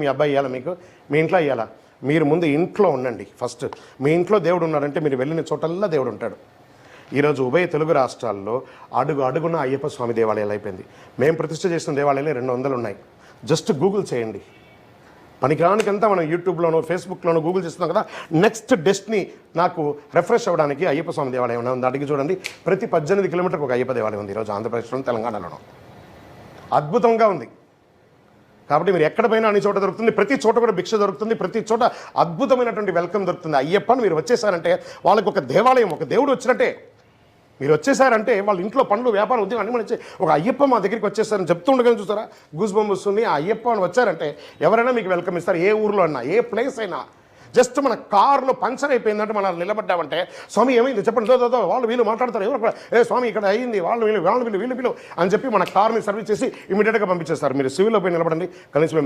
మీ అబ్బాయి ఇవ్వాలా మీకు, మీ ఇంట్లో ఇవ్వాలా? మీరు ముందు ఇంట్లో ఉండండి. ఫస్ట్ మీ ఇంట్లో దేవుడు ఉన్నాడంటే మీరు వెళ్ళిన చోటల్లా దేవుడు ఉంటాడు. ఈరోజు ఉభయ తెలుగు రాష్ట్రాల్లో అడుగున అయ్యప్ప స్వామి దేవాలయాలు అయిపోయింది. మేము ప్రతిష్ఠ చేసిన దేవాలయాలే 200 ఉన్నాయి. జస్ట్ గూగుల్ చేయండి. పనికిరానికంతా మనం యూట్యూబ్లోనో ఫేస్బుక్లోనో గూగుల్ చేస్తున్నాం కదా. నెక్స్ట్ డెస్టినీ నాకు రిఫ్రెష్ అవ్వడానికి అయ్యప్ప స్వామి దేవాలయం ఉంది. అడిగి చూడండి, ప్రతి 18 కిలోమీటర్కి ఒక అయ్యప్ప దేవాలయం ఉంది ఈరోజు ఆంధ్రప్రదేశ్లో, తెలంగాణలోనూ. అద్భుతంగా ఉంది. కాబట్టి మీరు ఎక్కడ పోయినా అన్ని చోట దొరుకుతుంది, ప్రతి చోట కూడా భిక్ష దొరుకుతుంది, ప్రతి చోట అద్భుతమైనటువంటి వెల్కమ్ దొరుకుతుంది. అయ్యప్పని మీరు వచ్చేసారంటే వాళ్ళకి ఒక దేవాలయం, ఒక దేవుడు వచ్చినట్టే. మీరు వచ్చేసారంటే వాళ్ళ ఇంట్లో పనులు, వ్యాపారం, ఉద్యోగం అన్ని వచ్చి ఒక అయ్యప్ప మా దగ్గరికి వచ్చేసారని చెప్తూ ఉండగానే చూసారా గూస్ బంప్ వస్తుంది. ఆ అయ్యప్ప అని వచ్చారంటే ఎవరైనా మీకు వెల్కమ్ ఇస్తారు. ఏ ఊర్లో అయినా, ఏ ప్లేస్ అయినా. జస్ట్ మన కార్లో పంచర్ అయిపోయిందంటే మనం నిలబడ్డామంటే, స్వామి ఏమైంది చెప్పండి, వాళ్ళు వీళ్ళు మాట్లాడతారు, ఎవరు ఏ స్వామి ఇక్కడ అయ్యింది, వీళ్ళు అని చెప్పి మన కార్ని సర్వీస్ చేసి ఇమీడియట్గా పంపించేస్తారు. మీరు సివిల్లో పోయి నిలబడండి, కనీసం